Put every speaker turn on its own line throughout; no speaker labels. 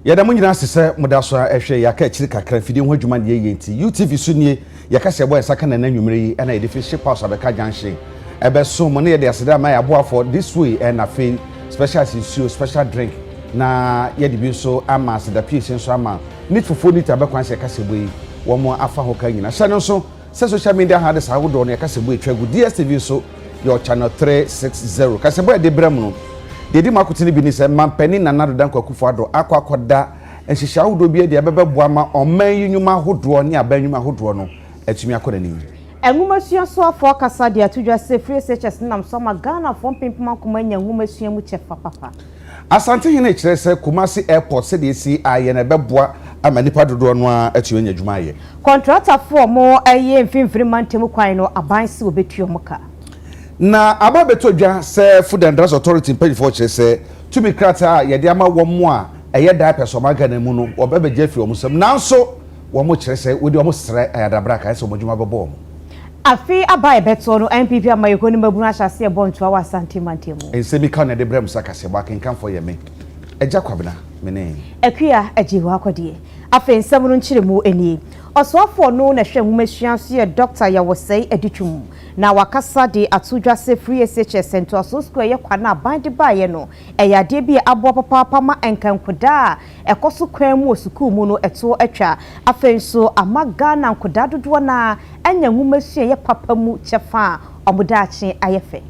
Yada mo nyina sese modaso ehwe yaka akiri kakra fidi ho adwuma de yenti UTV so nie yaka se boy saka na nanwumre yi na yede fi ship house abeka junction ebe so mo ne yede aseda ma yabo for this way and afi special special drink na yede bi so ama aseda pieces so ama need for need abekwan se kase boy wo mo afa ho ka nyina sha no so se social media ha de sa wo do no yaka se boy twagu DSTV so your channel 360 kase boy de brem no Dedi makutini bi ni se mampani na nadodan kwakufu ado akwakoda enhihia hodo bi de bebeboa ma oman yinyuma hodo ne abanyuma hodo no atumi akoda ni
enwumasua so afọ kasa de atudwa se free SHS nam so ma Ghana fon pimpima kuma nya enwumasua mu chefa papa
Asante hene kire se Kumasi airport se de si aye na beboa ama nipa dodo no atumi nya dwuma aye
contractor for mo aye mfimfiri mantem kwan no aban se obetuo muka
na ababetodwa se Food and Drugs Authority page for kire se tumi krata ye de ama wo mo a eye da peso magana mu no obabeje fi omsem nanso wo mo kire se wo de omo sere ayadabra ka se omodwuma bebo mo
afi abai beto no MPP amayeko ni mabunu ahase bonto awa Asante mantemu
ensemi ka na de brem saka se ba kenkan for ye me eja kwabena mene
akua ajiwa akodie afi nsem no nkire mu eni osofo no na hwe nwumasua so ye Dr. Yawosei Aditwum na wakasa de atudwa se free SHS center so school ye kwana band baye no eyade bi abo papa ma enkankoda ekoso kwan mu osukuu mu no eto atwa afenso amaga na nkoda dodo na anya nwumasua ye papa mu chefa omudache ayefe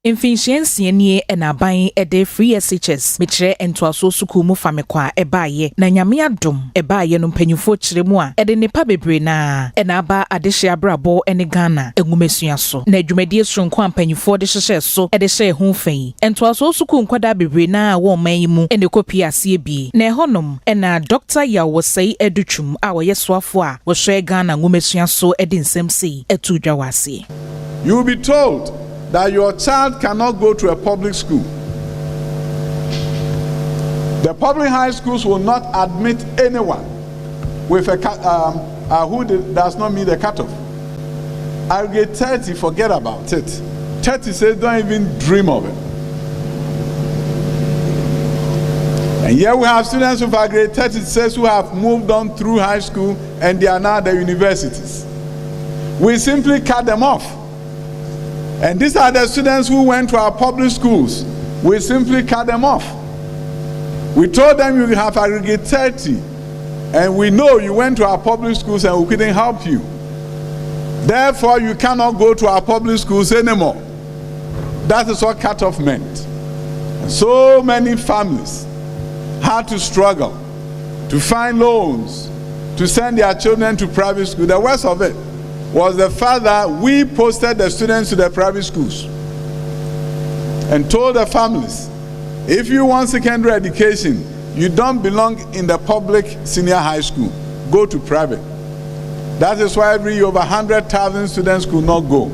Infinitien nie enaban ede free SHS mekire entoaso suku mu famekwa ebaye na nyame adom ebaye no mpanyufo kire mu a ede nepa bebre na enaba adehye abrabo ene Ghana enwumesua so na adwumadie sonko mpanyufo de hyehye so ede hye ho fei entoaso suku nkwada bebre na wo man yi mu ene kopi ase bi na ehonom ena Dr. Yawosei Aditwum a wo yesoafo a wo hye Ghana nwumesua so ede nsem sei etudwa wase.
You will be told that your child cannot go to a public school. The public high schools will not admit anyone with a who does not meet the cutoff. Aggregate 30, forget about it. 30 says don't even dream of it. And here we have students with aggregate 30 says who have moved on through high school and they are now at the universities. We simply cut them off. And these are the students who went to our public schools. We simply cut them off. We told them you have aggregate 30. And we know you went to our public schools and we couldn't help you. Therefore, you cannot go to our public schools anymore. That is what cut-off meant. And so many families had to struggle to find loans to send their children to private school. The worst of it was the fact that we posted the students to the private schools and told the families, if you want secondary education, you don't belong in the public senior high school, go to private. That is why every year over 100,000 students could not go.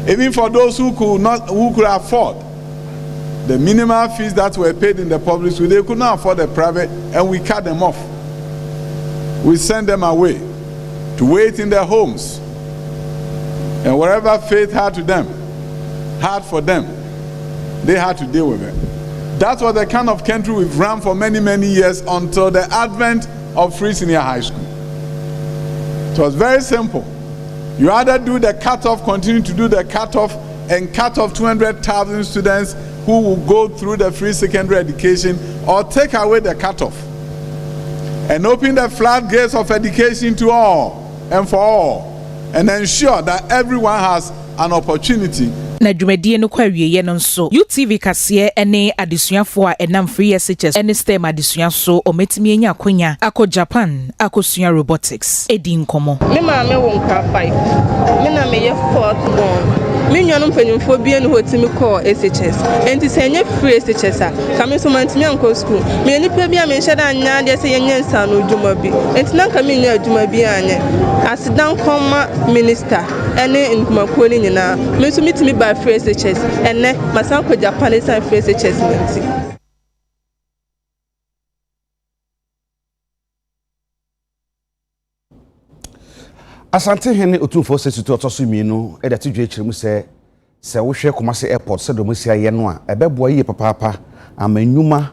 Even for those who could afford the minimum fees that were paid in the public school, they could not afford the private, and we cut them off. We sent them away to wait in their homes. And whatever fate had for them, they had to deal with it. That was the kind of country we've run for many, many years until the advent of free senior high school. It was very simple. You either do the cutoff, continue to do the cutoff, and cut off 200,000 students who will go through the free secondary education, or take away the cutoff and open the floodgates of education to all and for all, and ensure that everyone has an opportunity.
Na dwumadie no kwawieye no nso UTV kase ene adesuafo a enam free SHS ene STEM adesua so ometimi enya akonya akọ Japan akosua robotics edi nkomo
me ma me won ka 5 me na me ye 4th born me nwanum panyimfo bia no hotimi call SHS enti senye free SHS a kame so mantimi anko school me nipa bia me nheda anya de se yenye nsa no dwuma bi enti na kame nya dwuma bi anye asidan koma minister ene nkumakuo ni nyina me so mitimi ba free SHS ene masanko Japan san free SHS menti.
Asante hene otumfo sesutu otoso mienu e da tidwe kiremu se wo hwe Kumasi airport se do musia ye no a ebeboa yi papa amanyuma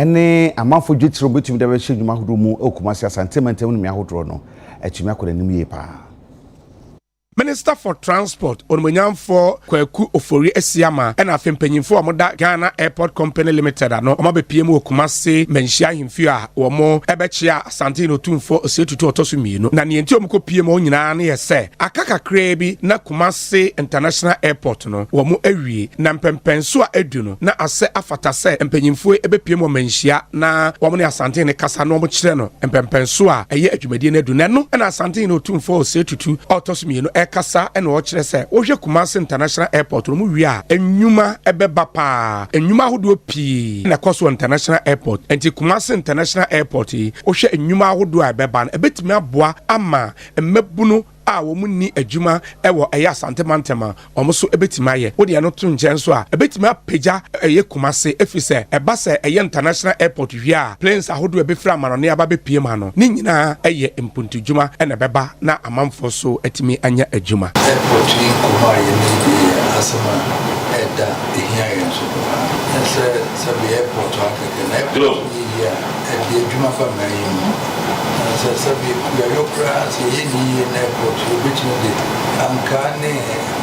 ene amanfo dwetiro betumi da be hye dwuma hodo mu okumasi asantement mu ahodro no atumi akora nim yie pa.
Minister for Transport Onumanyamfo Kwaku Ofori Esiama and afempanyimfo amoda Ghana Airport Company Limited ano omabe PM Okumase menhia himfio a omo ebechia Santino Tumfo osetutu otoso mienu na ne enti omko PM onyina na yese akakakra bi na Kumase International Airport no omo awie na mpempenso a edu no na ase afata se empanyimfo ebe PM menhia na omo ne Asantene kasa no omo kire no mpempenso a eye adwumadie na edu no na Asantino Tumfo osetutu otoso mienu kasa eno o kire se wo hwe Kumasi International Airport no mu wi a enwuma ebeba pa enwuma hodo pi na koso International Airport enti Kumasi International Airport wo hwe enwuma hodo a ebeba na ebetimi aboa ama emebunu a wo munni adwuma ewo eya santemantema omoso ebetima ye wo de no to nchen so a ebetima apagya eye Kumasi efise eba se eye International Airport wi a planes ahodo ebefra manone aba bepiem ano ni nyina eye mpuntu dwuma ena beba na amamfo so etimi anya adwuma
airport in Kumasi ni asama eda ehia yenso se be airport akeke na ya ede adwuma pa mayin se be bureaucrat ye na airport obetimi de ankane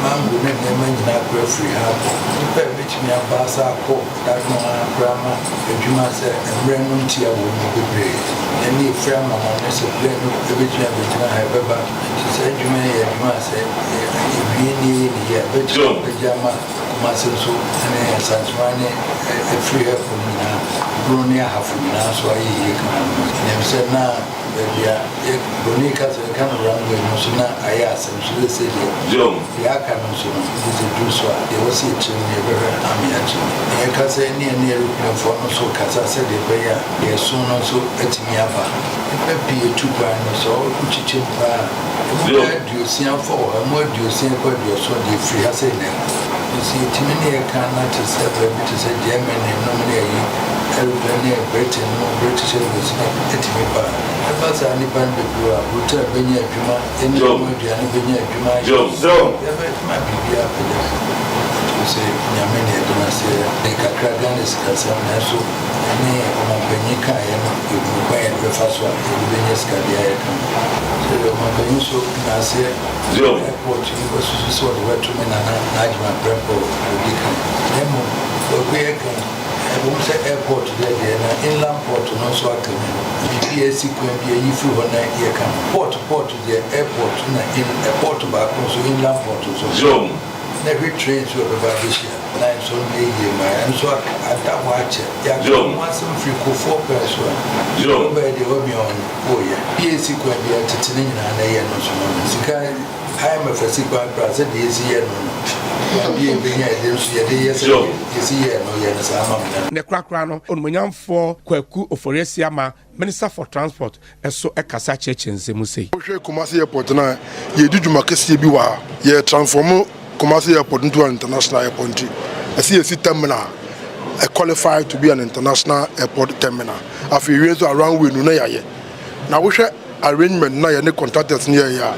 mango ne nyina kra free ha nipa betimi abasa ko dadno grama adwuma se emre no ntia wo no bebre eni fra mama ne se ble no betimi abetimi ha beba se adwuma ye adwuma se ni ye betimi pejama Kumasi so ene santswane free ha ko mina bronia hafuna so ayi kan ne se na ya bonika se kan rango no so na aya asem so se ya kan so no se do so e wose chin ne be amia chin e ka se ni aeroplane for no so kasa se de be ya e so no so etimi aba e be tu ba no so uchichim ba e do sia for mo do sia ko do so de free ha se ne see timini can not to say Germany no money aeroplane Britain no British Airways etimi ba abasa ni ban be bua hotel benya adwuma eni mo aduane benya adwuma so ya be ma bibia pele to say nyamene aduna say e kakra ganes kasa na so ni o benyi kan ya no e bu kwa e be faso e benya skadia ya kan so o benyi so na say airport ni go so the way to me na ajma prepo dika emo ogwe kan e say airport there na inland port no so akami BPSC kwan bi yi fu ho na ye kan port there airport na in airport ba ko so inland port so na we train so be ba this year na so me ye ma and so ata wache ya go some free ko 4 person so be the obi on oh yeah PSC kwan bi atitini na ye no so no sika I am a physical process this year.
Ne krakrano Onumanyamfo Kwaku Ofori Esiama Minister for Transport eso ekasa chechenze mu sei
hwe Kumasi Airport na ye duduma kese bi wa ye transform Kumasi Airport into an international airport esi terminal qualified to be an international airport terminal afi we so around we no na yaye na wo hwe arrangement na ye ne contractors ne ya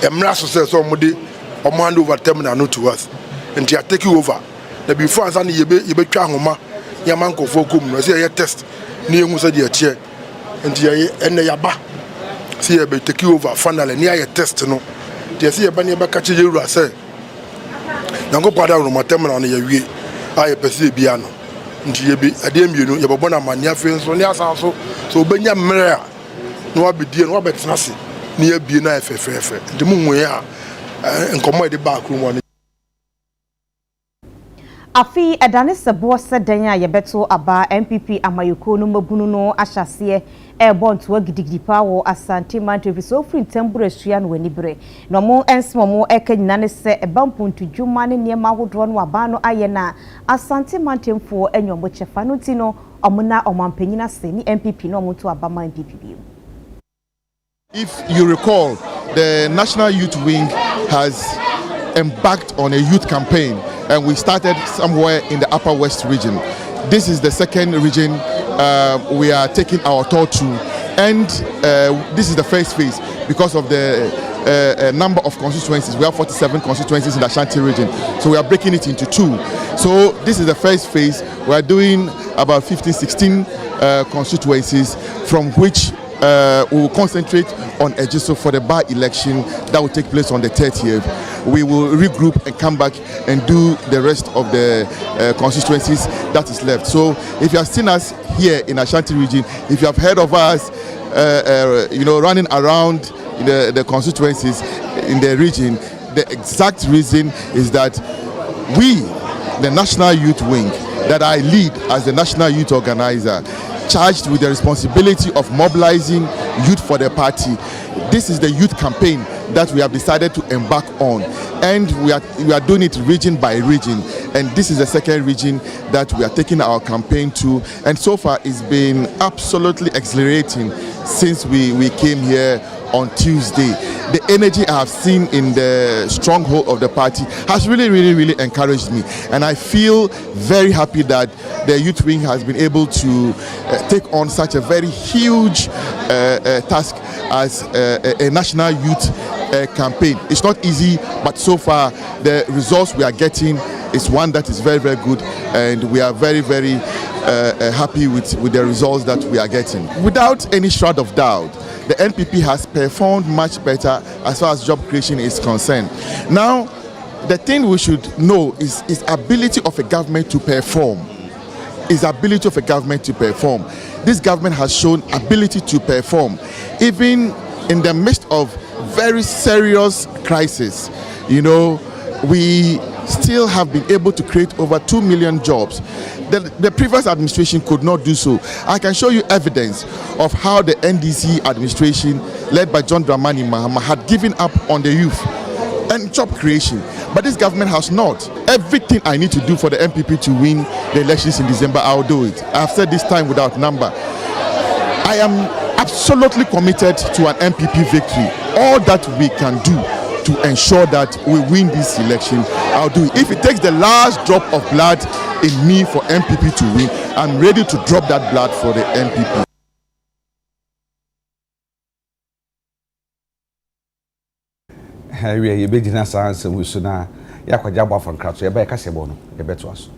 emra so say so omode omo hand over terminal no to us and they are taking over the before answer ye be twa homa ya mankofo kom no say ye test na ehun say dey tie and ye ene yaba say ye be taking over finally na ye test no they say ye ba ne be ka che yewura say nango pada no terminal na ye wie aye pese bia no nti ye be ade mienu ye bobona mania fe so ne asa so obenya mmere a no abedie no abetena se ne ye bie na efefefe nti mu nwe a nkomo de back room one
afi edane sebo sedan a yebeto aba MPP amayoko no mabunu no ahyase bonto agidigidipa wo asante mantevi so free tempura sua no wanibre no mo ensmo mo ekanyina ne se ebampuntu dwuma ne niema hodro no aba no aye na asante mantemfo enyomo chefa no ti no omuna omampanyina se ni MPP no omonto aba man MPP bi.
If you recall, the National Youth Wing has embarked on a youth campaign, and we started somewhere in the Upper West region. This is the second region we are taking our tour to, And this is the first phase because of the number of constituencies. We have 47 constituencies in the Ashanti region, so we are breaking it into two. So this is the first phase. We are doing about 15, 16 constituencies, from which we will concentrate on Ejiso for the by-election that will take place on the 30th. We will regroup and come back and do the rest of the constituencies that is left. So if you have seen us here in Ashanti region, if you have heard of us running around the constituencies in the region, the exact reason is that we, the National Youth Wing, that I lead as the National Youth Organizer, charged with the responsibility of mobilizing youth for the party. This is the youth campaign that we have decided to embark on, and we are doing it region by region, and this is the second region that we are taking our campaign to, and so far it's been absolutely exhilarating since we came here on Tuesday. The energy I have seen in the stronghold of the party has really encouraged me, and I feel very happy that the youth wing has been able to take on such a very huge task as a national youth campaign. It's not easy, but so far the results we are getting is one that is very good, and we are very happy with the results that we are getting. Without any shroud of doubt, the NPP has performed much better as far as job creation is concerned. Now, the thing we should know is ability of a government to perform. This government has shown ability to perform, even in the midst of very serious crisis. We still have been able to create over 2 million jobs. The previous administration could not do so. I can show you evidence of how the NDC administration, led by John Dramani Mahama, had given up on the youth and job creation. But this government has not. Everything I need to do for the MPP to win the elections in December, I'll do it. I've said this time without number. I am absolutely committed to an MPP victory. All that we can do to ensure that we win this election, I'll do it. If it takes the last drop of blood in me for MPP to win, I'm ready to drop that blood for the MPP.
We be dinner science and we soon yakwa from crowd. So you better catch a bono, you better us.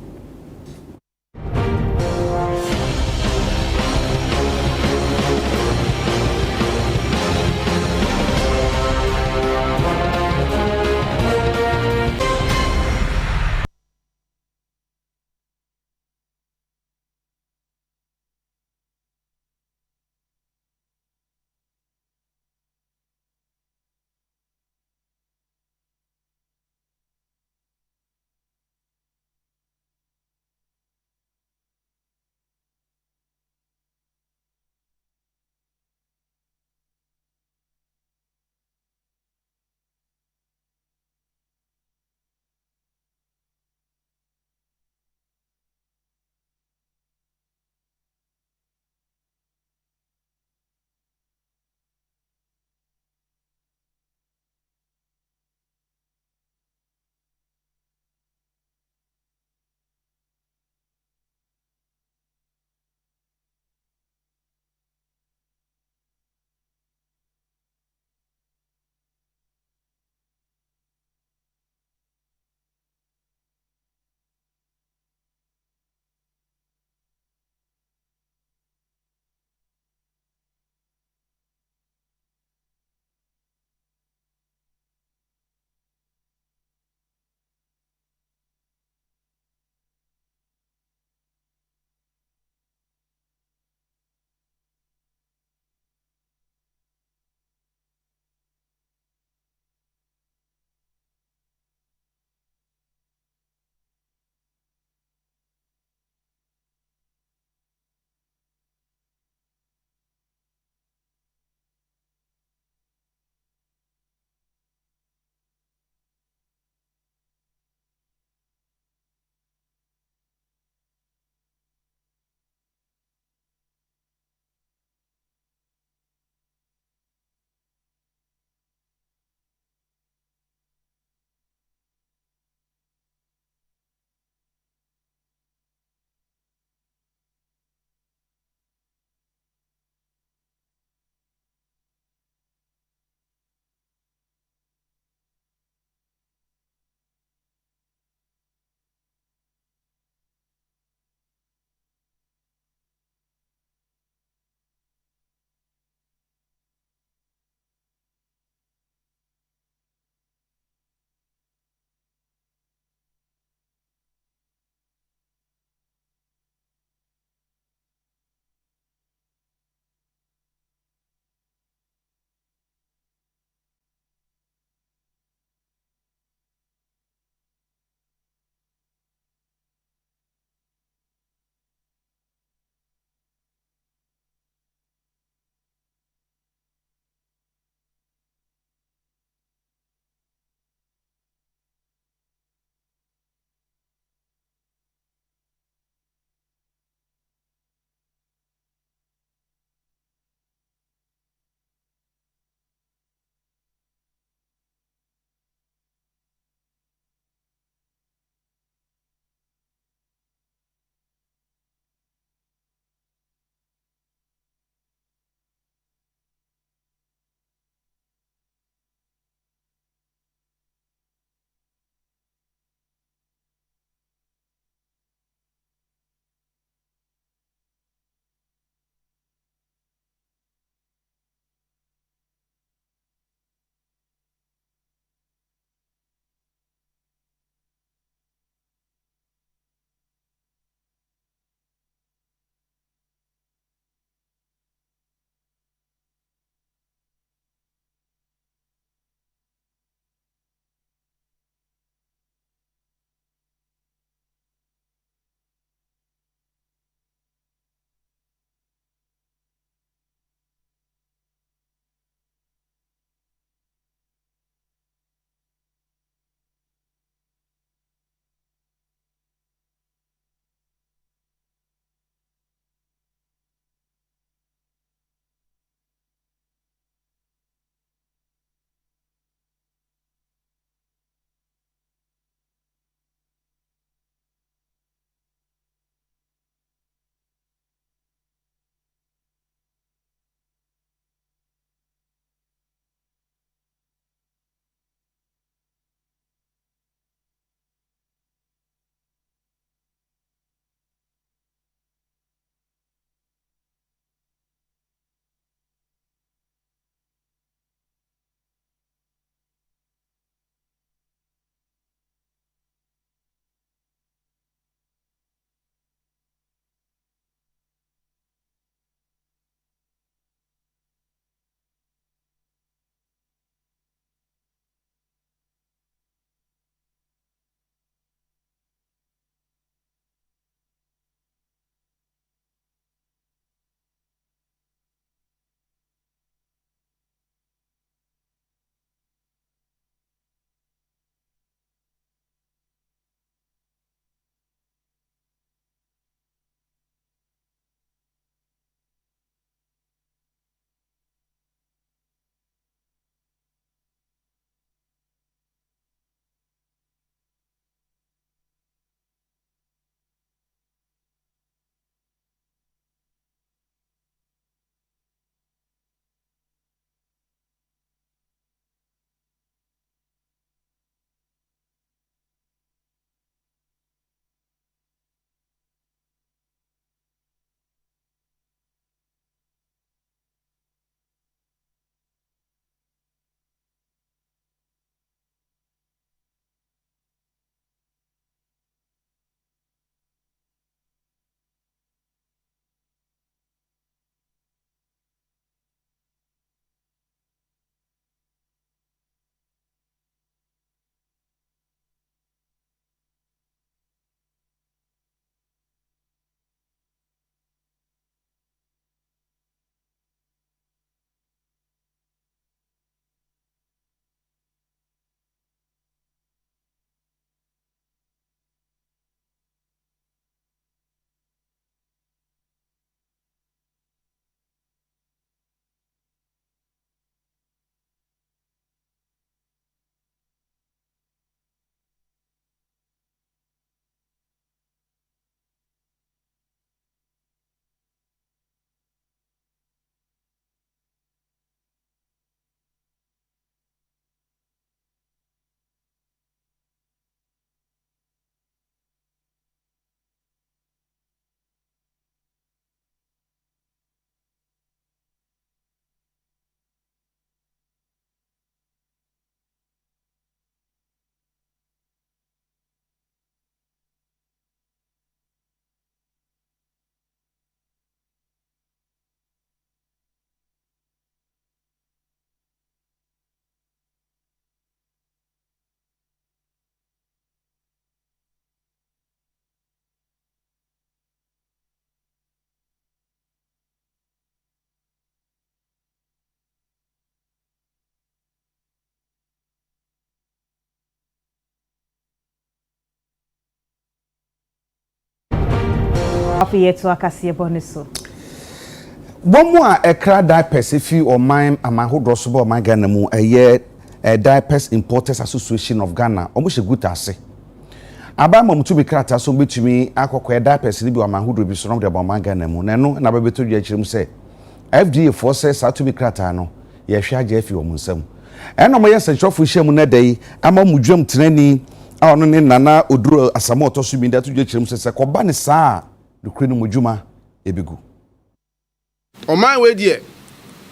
Afiye to akasiye boniso.
One ekra diapers if you or mine amahodro so bo man Ghana mu Diapers Importers Association of Ghana almost a good ase. Aba mom to be krata so betumi akokwe diapers ni bi amahodro bi so no de bo man Ghana mu na no na ba beto dua kirem se FDA forces to be krata no ye hwe age afi wo nsam. Eno mo yes nchofo hye mu na dai ama mu dwam tenani a ono ne nana oduro asamo otoso bi ndatu dua kirem se koba ne saa dokre no mudwuma ebigu.
O man we die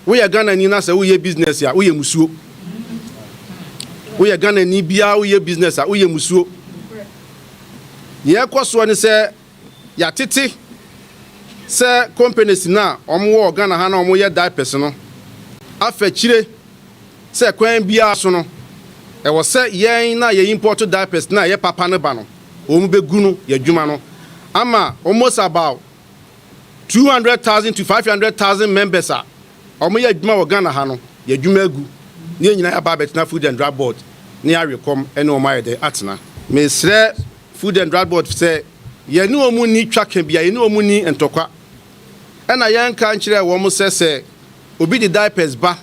we Ghana ni na se we business ya we musuo. We Ghana ni bia we business ya we musuo. Ye kwaso ni se ya tete se companies na omo Ghana ha na omo ye diapers no afa chire se kwan bia so no e wo se yen na ye import diapers na ye papa ne ba no omo begu no ye dwuma no ama almost about 200,000 to 500,000 members are omo ye dwuma wo Ghana ha no ye dwuma agu ne nyina ya ba betina food and drug board ne ya rekom ene omo ye de atena me sre food and drug board say ye ne omu ni twaka bia ye ne omu ni entokwa ena yan kan kire wo mo se obi di diapers ba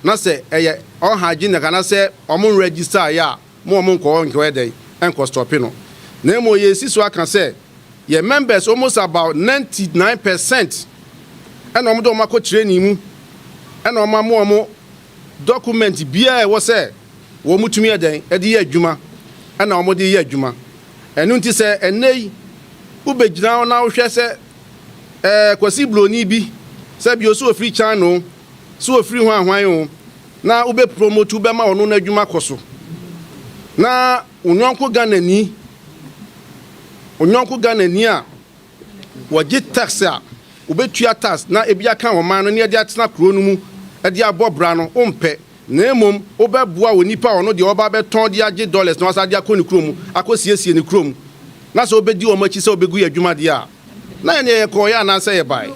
na se eye on haji na kana se omo register ya mo nko nko dey enko stop no na mo ye siso aka se ye members almost about 99% ena omo do mako training mu ena omo document bia e wo se wo mutumi eden e di ye adwuma ena omo di ye adwuma enu nti se enei ubegyina na wo hwe se kwasi bloni bi se bi oso free channel so free ho ahwan o na ube promote ube ma ono na adwuma koso na onyanko Ghana ni a waji tax a ubetua tax na ebia kan wo man no ne de atena kro no mu e de abobra no ompe na emom obeboa wonipa ono de oba beton de age dollars na wasa de akoni kro mu akosiesie ni kro mu na so obedi o machi se obegu adwuma de a na ye ko ya na se ye bai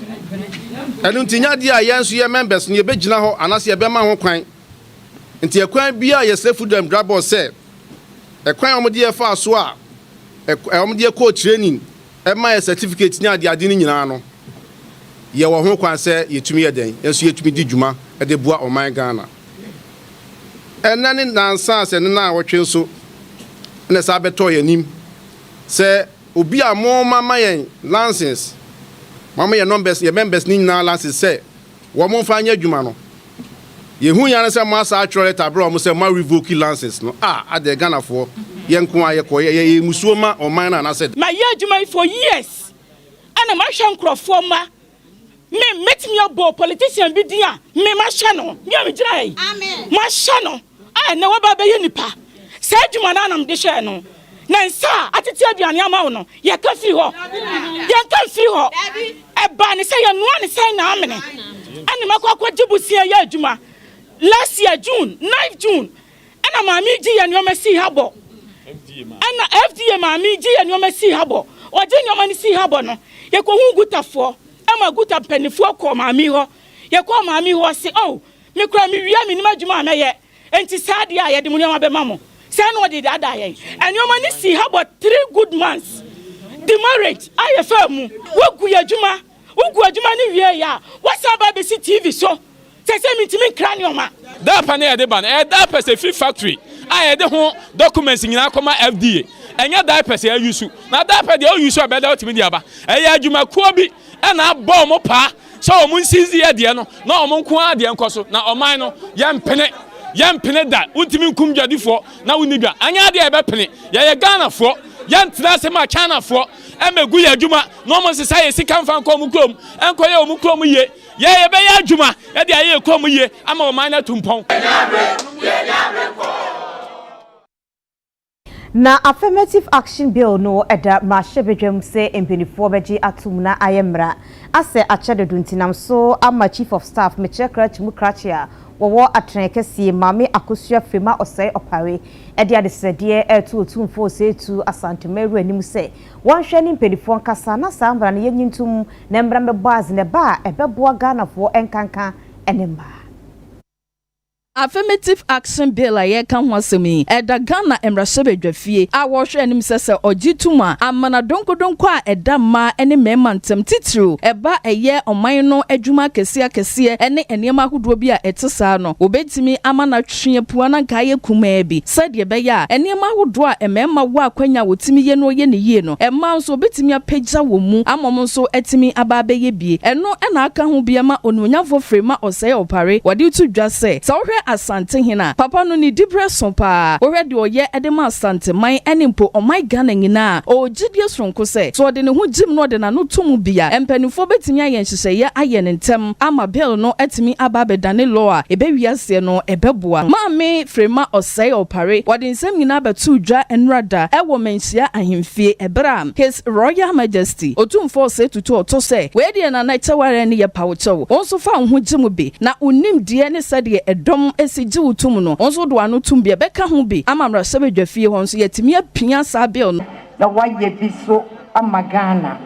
enu ntinya de a yenso ye members ne ebegina ho anase ye bema ho kwan nti ekwan bia ye se food and drug board se ekwan omde ye fa so a omde ko training e ma ye certificate nya de ni nyina no ye wo ho kwan se yetumi ye den enso yetumi di dwuma e de bua oman Ghana enane nansa se ne na wotwe so ne sa beto ye nim se obi a mo mama yen license mama ye numbers ye members ni na license se wo mo fa anya dwuma no ye hu ya se mo asa actual letter bro mo se ma revoke license no ade Ghana for ye nko aye ko ye musuo ma oman na said
my year dwuma for years ana ma hwa nkrofo ma me metimi abo politician bi dia me ma hwa no me gina yi amen ma hwa no na wa ba be ye nipa sa dwuma na nam de hwe no na nsa atete aduane ama wo no ye ka firi ho e ba ne se ye no ne se na amene ani makwa jibusia ye adwuma last year June 9th June ana maami ji ye nyoma si habo ana FDA maami ji ye nyoma si habo oje nyoma ni si habo no ye ko hu gutafo ama guta penifo ko maami ho ye ko maami ho se me kura me wia me ni madwuma ameye enti sade a ye de munyoma be mamo say no dey ada ye and your money see how about 3 good months the marriage I fam wogu adwuma ni wie ya what's about be TV so say me timi cranium
that pan e dey ban that person free factory I dey ho documents nyina koma FDA enya that person use na that person dey use abeda otimi dia ba e ya adwuma ko bi e na abọ mo pa so o mun sizi e de no na o mun ko ade enkoso na oman no yempene da untimi nkum dwadifo na wonidwa anya de ebe pene ye Ghana fo yentra se ma China fo emegu ye adwuma no mo sesa ye sika mfa nko mu krom enko ye mu krom ye be ye adwuma ye de aye krom ye ama o man na tumpon
na affirmative action bill no eda mashebedwem se empinifo beji atum na ayemra ase achededu ntinam so ama chief of staff mechekra chimukratia wo atrenkesi mame akosua fema osai opare ede adesede etu otumfo setu asantemeru anim se wonhwe ni mpedifo nkasa na sambra na yenyintum na mbra mbebaz ne ba ebeboa Ghana fo enkanka enemba
Affirmative action bill a ye kan ho asemi eda Ghana emrahye a wo hwe anim sese ogituma amana donkodonko a eda ma ene mema ntem titru eba eye oman no adwuma kese ene enema hodo bi a etesa no obetimi amana twe puana nka ye kuma bi sade be ya enema hodo a emema wo akwanya wotimi ye no ye ne yie no emma nso obetimi apagya wo mu amom nso etimi aba be ye bie eno ena aka ho biama ononyafo frema oseye opare wode tu dwa se asante hina papa no ni dibre so pa ohwe de oye edema asante man enimpo omai Ghana nyina o gidie sonko se so de ne ho jim no de na no tomu bia empanifo betimi ayen hyehyeye ayen ntem ama bill no etimi aba bedane law a ebewiase no ebeboa maame frema osei opare wode nsem nyina betu dwa enrada ewo menhia ahemfie ebra his royal majesty otumfo se tutu oto se we de na na cheware ne ye pawchew onso fa ho jim bi na unim die ne sade edom esiji utum no onso do anu tum bia beka ho bi amamra sebedwafie ho nso yetimi apia sa bill no
na waye biso amagana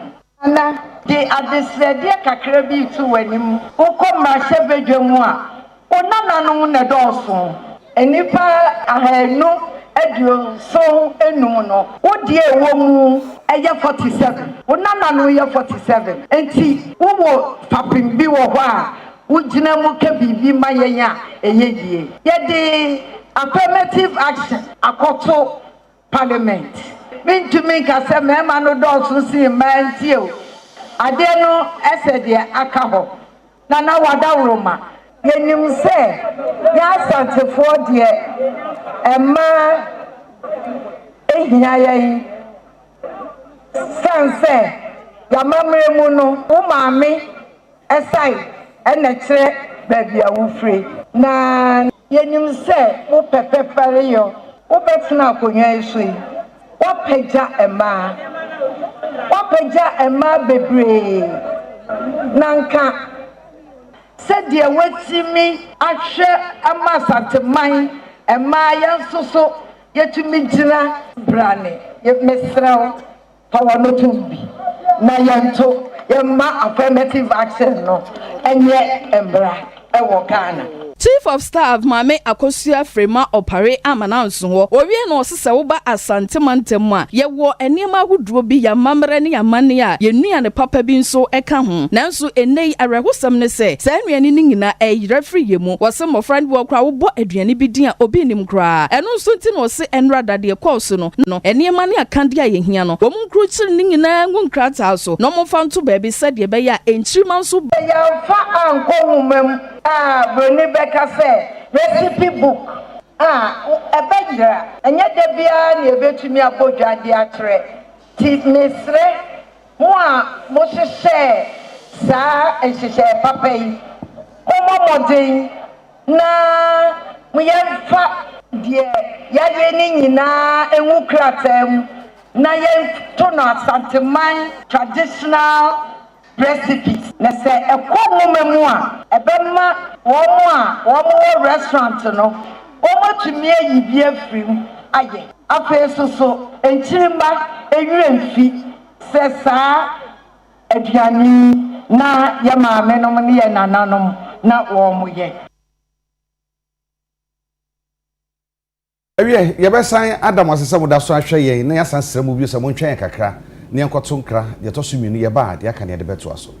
na de adesrede kakra bi tu wanim ukomra sebedwamu a onananom na dɔɔso enipa ahanu aduo so enum no wodie ewo mu eye 47 onanano ye 47 enti wo papim bi wo hɔ a ujina mu ke bibi mayenya eyedie yede affirmative action akoto parliament mintumi ka se mema no dɔɔso si mantio ade no esede aka hɔ na wada roma yenim se ya santefo de emma ehia yen sanse ya mamre mu no wo maame esai ena kire baby awufre na yenim se wo pepepere yo wo betena akonya esu yi wo pagya emma bebre nanka said ya wetimi ahwe amasanteman emma yansoso yetumi gina brane ye mesraw power no tumbi na yanto yemma affirmative action no enye embra ewo Ghana.
Chief of Staff Mame Akosua Frema Opare amananso ho owie no sese wo ba asante mantem a ye wo enema huduro bi ya mamre ne ya mane a ye nua ne papa bi nso eka ho nanso enei arehosam ne se sa nuane ni nyina refree ye mu wo se mofra ne wo kra wo bo aduane bi din a obi nim kra eno nso nti no se enrada de kɔɔso no enema ne akande a ye hia no wo mu kru chiri ne nyina ngu nkrata so no mo fa nto baabi sade be ya enchirima nso
ya fa anko humam broni beka se recipe book ebejira enye de bia na ebetumi abodwa de atre ti mesre mo a mo hyehyɛ saa ehyehyɛ papa yi komo modin na mo yemfa de yaye ni nyina enwu kratam na yemto na asanteman traditional recipes na se ekomo memu a ebema wo restaurant no wo tumi ayi bi afrim aye afeso enchirima ewuremfi se saa aduane na ye maame no ne ye nananom na wo mo ye
ewie yebesan adam asese mo da so ahwe ye na yasan sere mo bi so mo ntwen kakra ne enkoto nkra ye to so mienu ye ba de aka ne de beto aso.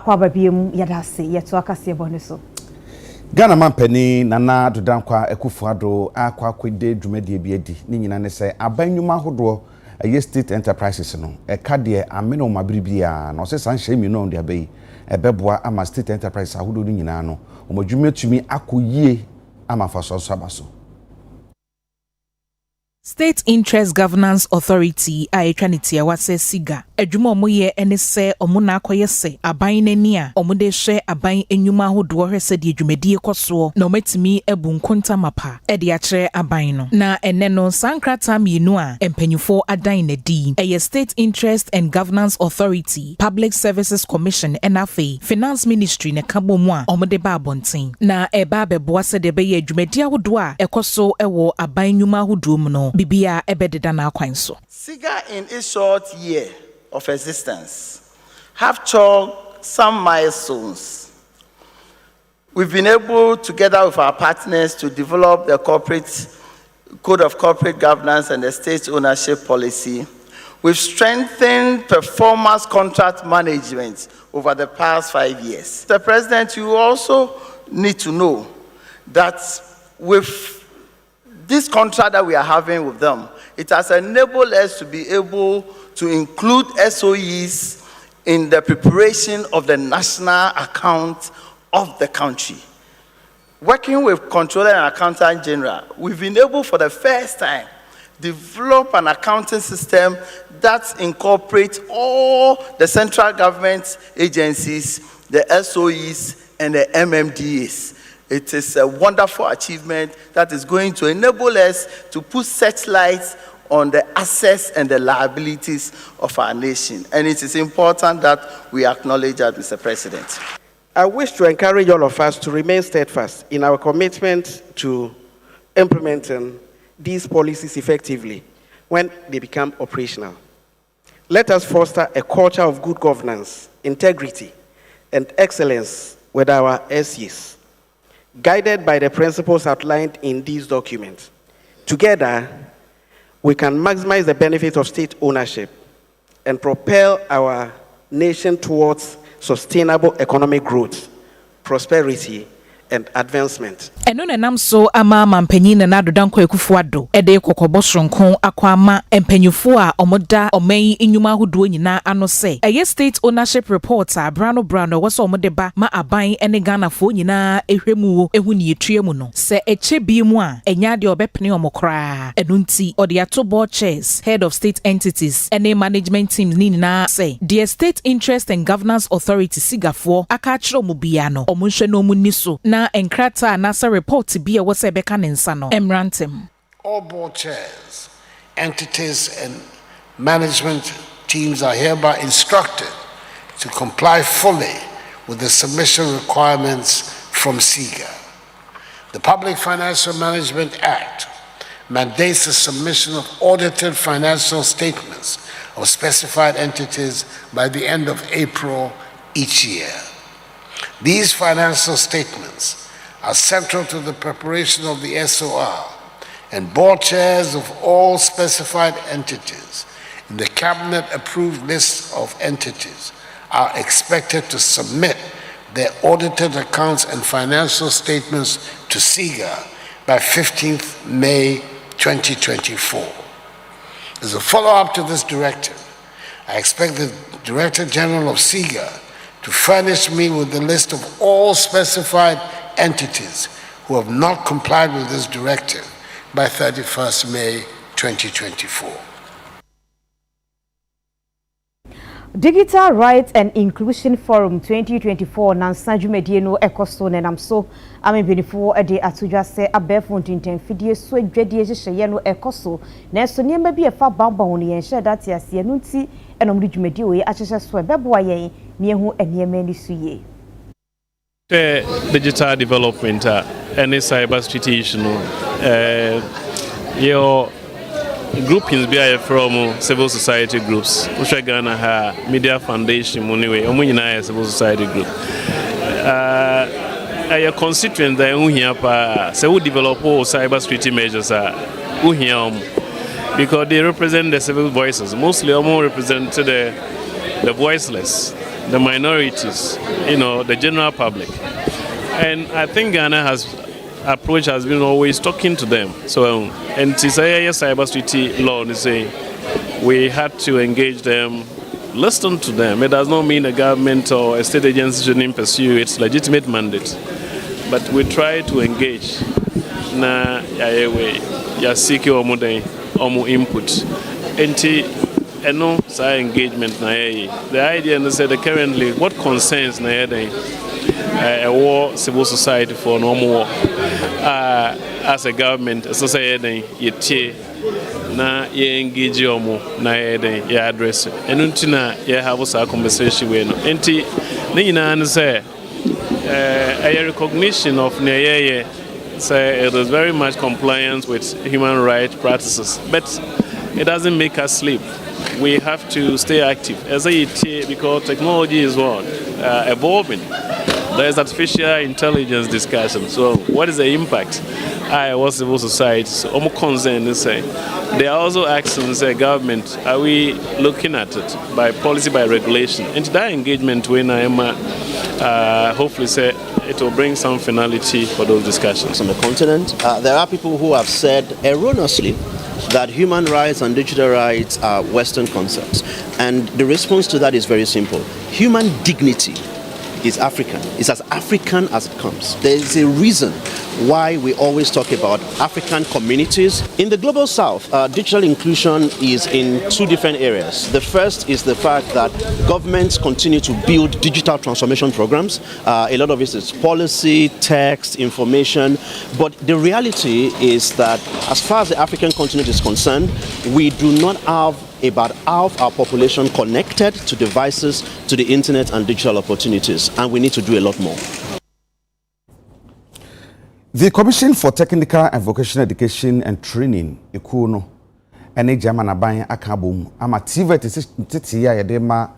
Kwaba biem yadase yeto akase bone so.
Ghana mampani nana dodankwa ekufuado akwa kwede dwumade bi adi ni nyina ne se abanyuma hodo eye state enterprises no eka de amene mabiribia na ose san hye mi no de abai ebeboa ama state enterprises ahodo ni nyina no omadwumetumi akoyie ama faso so abaso.
State Interest Governance Authority a etwaniti awase siga adwuma omoye ene se omuna akoye se aban nani a omude hwe aban enwuma hodo hwese de adwumadie koso na ometimi ebu nkonta mapa e de akere aban no na ene no sankrata mienu a empanyufo adan na di eye State Interest and Governance Authority Public Services Commission NFA Finance Ministry ne kabo mu a omude ba abonten na eba beboa se de be ye adwumadie hodo a ekoso ewo aban enwuma hodo mu no Bibia ebededa na akwanso.
SIGA in its short year of existence have chalked some milestones. We've been able, together with our partners, to develop the Code of Corporate Governance and the State Ownership Policy. We've strengthened performance contract management over the past 5 years. Mr. President, you also need to know that with this contract that we are having with them, it has enabled us to be able to include SOEs in the preparation of the national account of the country. Working with Controller and Accountant General, we've been able for the first time develop an accounting system that incorporates all the central government agencies, the SOEs, and the MMDAs. It is a wonderful achievement that is going to enable us to put searchlights on the assets and the liabilities of our nation. And it is important that we acknowledge that, Mr. President.
I wish to encourage all of us to remain steadfast in our commitment to implementing these policies effectively when they become operational. Let us foster a culture of good governance, integrity, and excellence with our SEs. Guided by the principles outlined in these documents. Together, we can maximize the benefits of state ownership and propel our nation towards sustainable economic growth, prosperity, and advancement.
Eno nenam so ama mampanyin na dodankwa ekufuado ede kokobo sonkon akwama empanyufo a omoda oman enwuma hodo nyina ano se eye state ownership report a brano wo so omode ba ma aban ene Ghana fo nyina ehwemu ehu ne etue mu no se eche bi mu a enya de obepene omokra enu nti ode ato board chairs head of state entities ene management teams ni nyina se the State Interest and Governance Authority sigafo aka kire omu bia no omunhwe no mu ni so na enkrata nasa report bi e wo se beka ne nsa no emrantem.
All board chairs, entities and management teams are hereby instructed to comply fully with the submission requirements from SIGA. The Public Financial Management Act mandates the submission of audited financial statements of specified entities by the end of April each year. These financial statements are central to the preparation of the SOR, and board chairs of all specified entities in the cabinet-approved list of entities are expected to submit their audited accounts and financial statements to SIGA by 15th May 2024. As a follow-up to this directive, I expect the Director General of SIGA to furnish me with the list of all specified entities who have not complied with this directive by 31st May 2024.
Digital Rights and Inclusion Forum 2024 Nansa Jumedie no ekoso nenam so amebinifo ede atudwa se abefo ntinten fidie so adwadie hyehye no ekoso na so niema bi efa bamba ho ne yenhye date ase no nti enomri jumedie we ahyehye so ebeboa yen ne ehu eniema ni suye.
Digital development and cyber security issue your groupings be from civil society groups which are Ghana ha media foundation anyway omunyina civil society group a constituent that who here pa say we develop cyber security measures who here because they represent the civil voices mostly represent the voiceless the minorities, the general public. And I think Ghana's approach has been always talking to them. So, and it's a cybersecurity law, they say we had to engage them, listen to them. It does not mean a government or a state agency shouldn't pursue its legitimate mandate. But we try to engage. Na ya seeking omo input. No engagement na the idea is that currently what concerns na a war civil society for no more as a government as I say na engage omo na address enuntina have a conversation we no enti na nyina say a recognition of na say it is very much compliance with human rights practices, but it doesn't make us sleep. We have to stay active as because technology is evolving. There is artificial intelligence discussion. So what is the impact? What civil society? So concerned say they are also asking the government, are we looking at it by policy, by regulation? And that engagement when I am hopefully say it will bring some finality for those discussions.
On the continent, there are people who have said erroneously that human rights and digital rights are Western concepts. And the response to that is very simple. Human dignity is African. It's as African as it comes. There is a reason why we always talk about African communities. In the global south, digital inclusion is in two different areas. The first is the fact that governments continue to build digital transformation programs. A lot of it is policy, text, information. But the reality is that as far as the African continent is concerned, we do not have about half our population connected to devices, to the internet and digital opportunities, and we need to do a lot more.
The Commission for Technical and Vocational Education and Training, Ekuno, and German Abayan Akabum, ama TVET Titia Yadema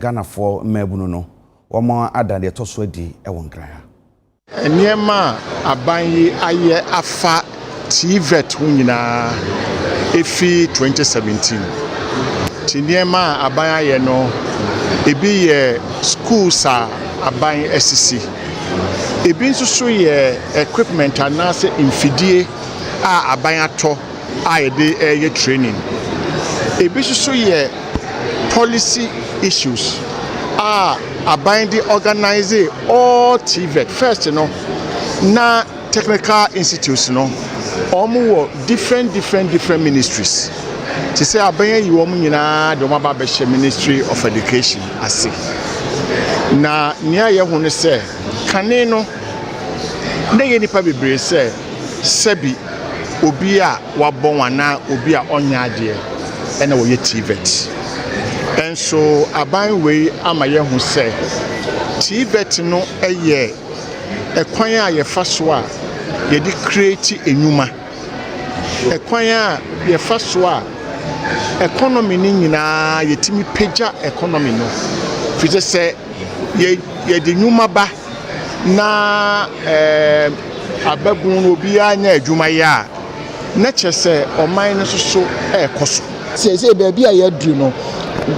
Ghana for Mebuno, or more other the Toswedi Ewonkaya.
Niema Abayi Aye Afa TVET Wina Efi 2017. Tiniema Abaya Yeno, Ebi ye schools are Abayan SCC. Ebi nso ye equipment anase infidie a Abayan to a ye training. Ebi nso ye policy issues a Abayan de organize all TVET. First, na technical institutes omo different ministries. To say Abayan you nyina do maba be Ministry of Education ase. Na nia ye hu ne se kane no na ye nipa bebre se sebi obi a wabon wana obi a onya ade e na wo ye TVET. And so Abayan we ama ye hu se TVET no eye ekwan a ye fa so a ye di create enuma. Ekwan a ye fa so a economy ni nyina yetimi pagya economy no fi say ye de nyuma ba na abagun obi anya adwuma ya na kyese oman no so ekoso say baby a yadu no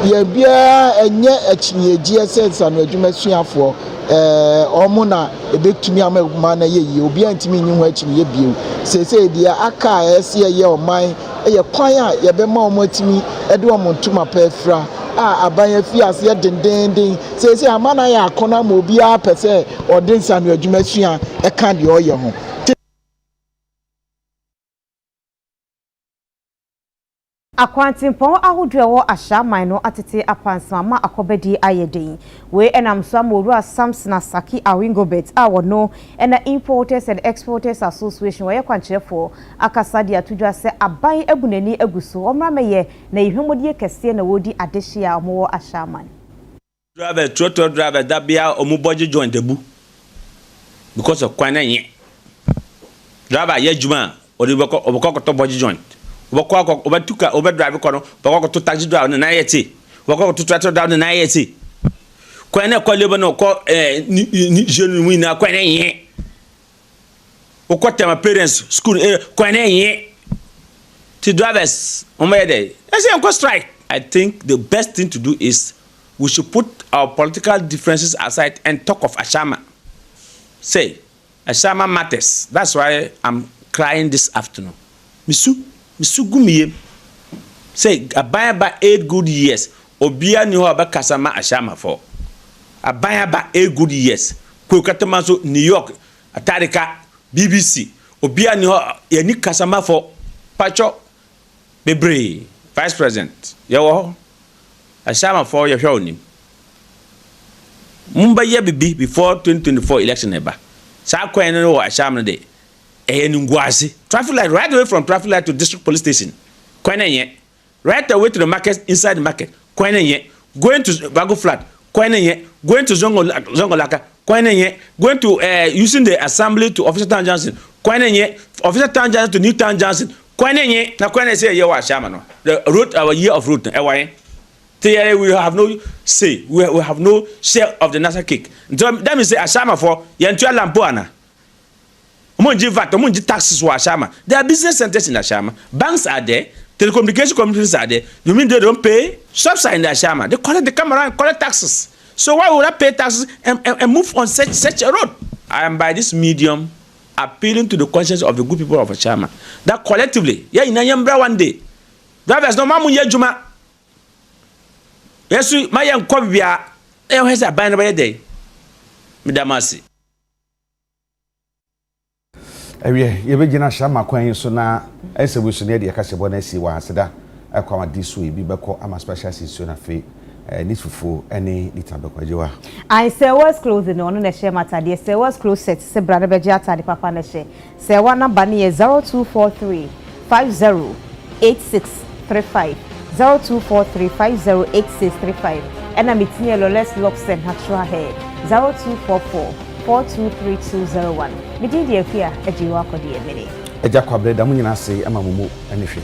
ye bia enye achinyegye sense no adwuma suafo omo na ebetumi amaguma na ye obi antimi nyi ho achinye bio say dia aka ese ye oman eye kwan a ye be ma omotimi ede omontuma pefra a Abayan fi ase dendenden say amana ya akona ma obi a pese odinsa no adwuma sua e ka de oye ho.
Akwantimpon ahodrewo ahyaman no atete apansama akobedi ayeden we enamso amorua Samson Asaki Awingobet awono ena Importers and Exporters Association we kwankyerefo akasade atudwa se aban abunani aguso omrameye na ihwemodie kese na wodi adehia omo ahyaman
driver trotro driver dabia omubodge join debu because of kwana yen driver yejuma odiboko oboko bodge joint Wako obatuka obedrive kono wako to taxi driver na yeti wako to tractor driver na yeti kwene ko lebo no ko jeune mu na kwene yen wako tema parents school kwene yen to drivers on my day I say go strike. I think the best thing to do is we should put our political differences aside and talk of Ashama. Say, Ashama matters. That's why I'm crying this afternoon. Misu gumiye. Say, abaya ba 8 good years. Obia ni ho abakasama Ashama for. Abaya ba 8 good years. Kwekatamaso New York, Atarika, BBC. Obia ni ho yani kasama for Pacho Bebre, Vice President. Yawo. Ashama for your show. Mumba ye bibi before 2024 election eba. Sa kwa no Ashama de. Ngwasi. Traffic light right away from traffic light to district police station. Kwa ye. Right away to the market, inside the market. Kwa ye. Going to Bago Flat. Kwa ye. Going to Zongolaka. Kwa ye. Going to using the assembly to Officer Town Johnson. Kwa ye. Officer Town Johnson to New Town Johnson. Kwa ye. Na kwa say ye wa Ashama no. The road, our year of route. We have no say. We have no share of the national cake. So that means say Ashama for Yantua Lampoana. Omunji VAT, omunji taxes for Ashama. There are business centers in Ashama. Banks are there. Telecommunication companies are there. You mean they don't pay? Shops are in the Ashama. They come around and collect taxes. So why would I pay taxes and move on such a road? I am by this medium appealing to the conscience of the good people of Ashama that collectively, yeah, in Ayambra one day, drivers no mamu yejuma. Yes, my young Kobia, has a band by a day. Midamasi.
You begin Shama Queen so now, as a wish near the Acasabonesi was that I come at this way, Bibako, I'm a special season of fee, needful any little Bako.
I say was closing on the share matter, dear, say was close set, say brother Bejata, the papa Neshe, say one number near 0243 508635. 0243508635 and I'm meeting Loles Lobson Hatra Hair 0244423201. Me did the fear a jiwa ko di emene.
Eja kwabre da munyina se ama mumu anife.